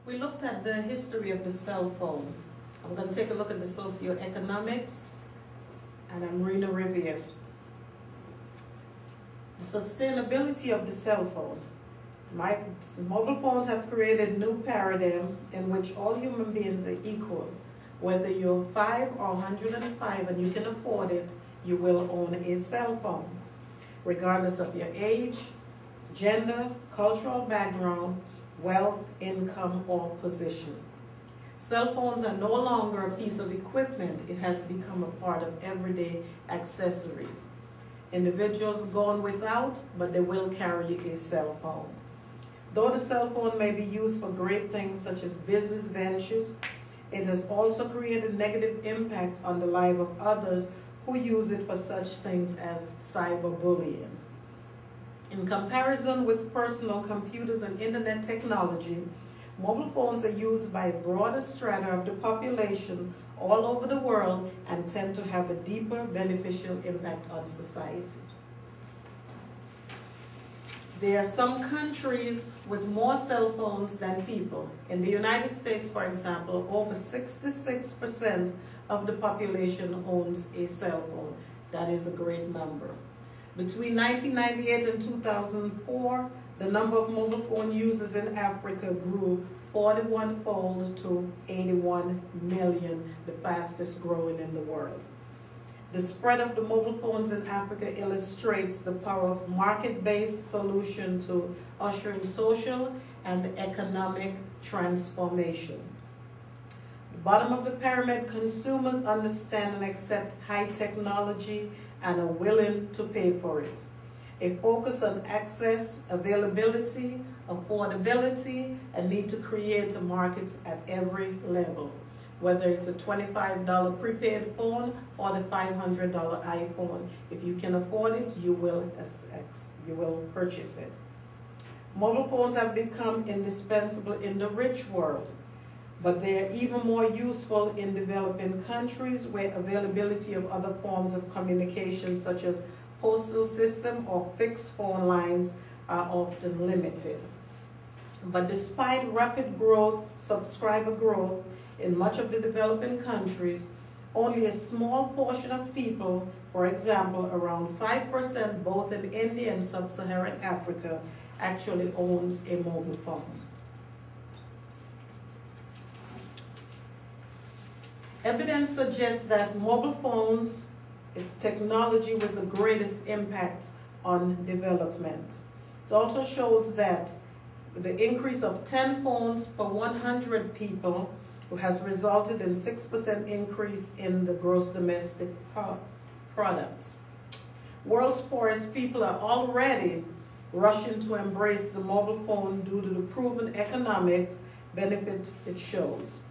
We looked at the history of the cell phone. I'm going to take a look at the socioeconomics, and I'm reading a review. The sustainability of the cell phone. Mobile phones have created a new paradigm in which all human beings are equal. Whether you're 5 or 105 and you can afford it, you will own a cell phone, regardless of your age, gender, cultural background, wealth, income, or position. Cell phones are no longer a piece of equipment. It has become a part of everyday accessories. Individuals go on without, but they will carry a cell phone. Though the cell phone may be used for great things such as business ventures, it has also created a negative impact on the life of others who use it for such things as cyberbullying. In comparison with personal computers and internet technology, mobile phones are used by a broader strata of the population all over the world and tend to have a deeper beneficial impact on society. There are some countries with more cell phones than people. In the United States, for example, over 66% of the population owns a cell phone. That is a great number. Between 1998 and 2004, the number of mobile phone users in Africa grew 41-fold to 81 million, the fastest growing in the world. The spread of the mobile phones in Africa illustrates the power of market-based solution to usher in social and economic transformation. The bottom of the pyramid, consumers understand and accept high technology and are willing to pay for it. A focus on access, availability, affordability, and need to create a market at every level, whether it's a $25 prepaid phone or the $500 iPhone. If you can afford it, you will purchase it. Mobile phones have become indispensable in the rich world, but they are even more useful in developing countries where availability of other forms of communication such as postal system or fixed phone lines are often limited. But despite rapid growth, subscriber growth in much of the developing countries, only a small portion of people, for example, around 5% both in India and sub-Saharan Africa, actually owns a mobile phone. Evidence suggests that mobile phones is technology with the greatest impact on development. It also shows that the increase of 10 phones per 100 people has resulted in 6% increase in the gross domestic products. World's poorest people are already rushing to embrace the mobile phone due to the proven economic benefit it shows.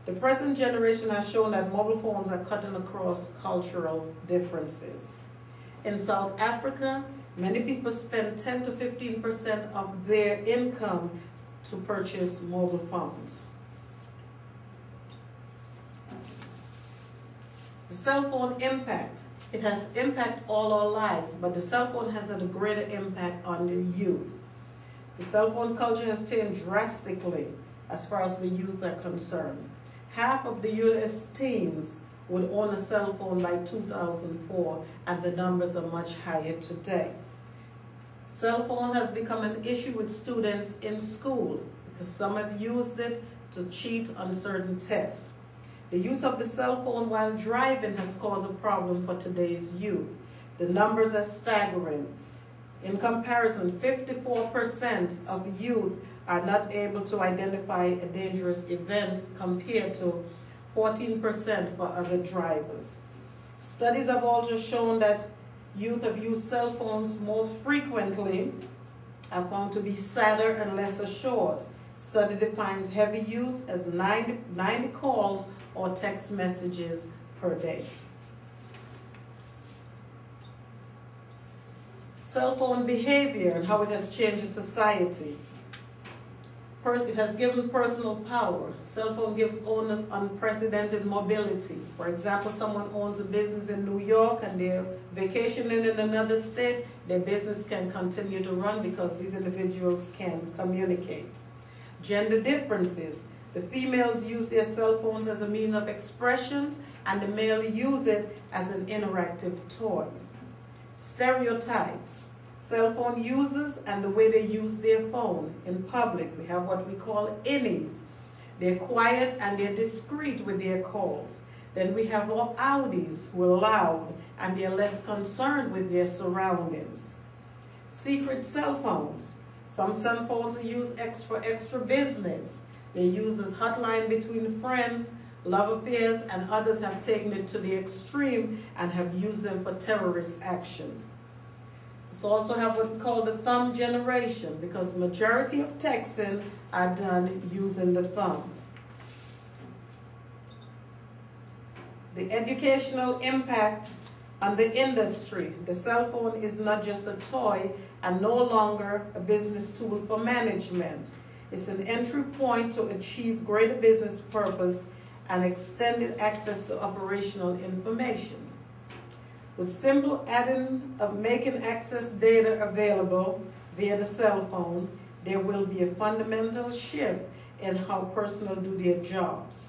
The present generation has shown that mobile phones are cutting across cultural differences. In South Africa, many people spend 10 to 15% of their income to purchase mobile phones. The cell phone impact. It has impact all our lives, but the cell phone has had a greater impact on the youth. The cell phone culture has changed drastically as far as the youth are concerned. Half of the U.S. teens would own a cell phone by 2004, and the numbers are much higher today. Cell phone has become an issue with students in school because some have used it to cheat on certain tests. The use of the cell phone while driving has caused a problem for today's youth. The numbers are staggering. In comparison, 54% of youth are not able to identify a dangerous event compared to 14% for other drivers. Studies have also shown that youth have used cell phones more frequently are found to be sadder and less assured. Study defines heavy use as 90 calls or text messages per day. Cell phone behavior and how it has changed society. It has given personal power. Cell phone gives owners unprecedented mobility. For example, someone owns a business in New York and they're vacationing in another state, their business can continue to run because these individuals can communicate. Gender differences. The females use their cell phones as a means of expression, and the male use it as an interactive toy. Stereotypes. Cell phone users and the way they use their phone in public. We have what we call innies. They're quiet and they're discreet with their calls. Then we have our outies who are loud and they're less concerned with their surroundings. Secret cell phones. Some cell phones are used for extra business. They're used as hotline between friends, love affairs, and others have taken it to the extreme and have used them for terrorist actions. It's also have what we call the thumb generation, because majority of texting are done using the thumb. The educational impact on the industry. The cell phone is not just a toy and no longer a business tool for management. It's an entry point to achieve greater business purpose and extended access to operational information. With simple adding of making access data available via the cell phone, there will be a fundamental shift in how personnel do their jobs.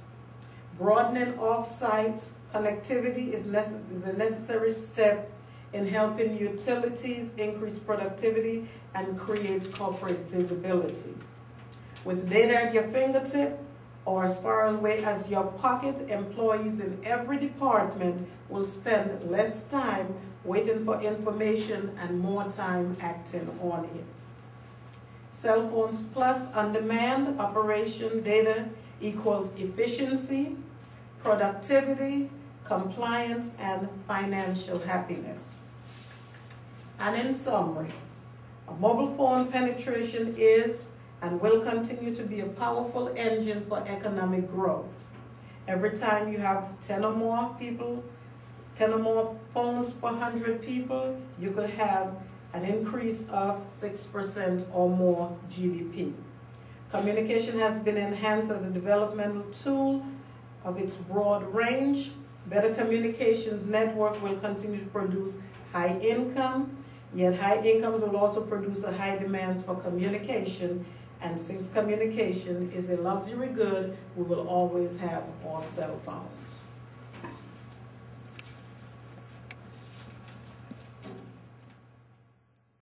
Broadening off-site connectivity is a necessary step in helping utilities increase productivity and create corporate visibility. With data at your fingertip or as far away as your pocket, employees in every department will spend less time waiting for information and more time acting on it. Cell phones plus on-demand operation data equals efficiency, productivity, compliance, and financial happiness. And in summary, a mobile phone penetration is and will continue to be a powerful engine for economic growth. Every time you have 10 or more people, 10 or more phones per 100 people, you could have an increase of 6% or more GDP. Communication has been enhanced as a developmental tool of its broad range. Better communications network will continue to produce high income, yet high incomes will also produce a high demands for communication. And since communication is a luxury good, we will always have our cell phones.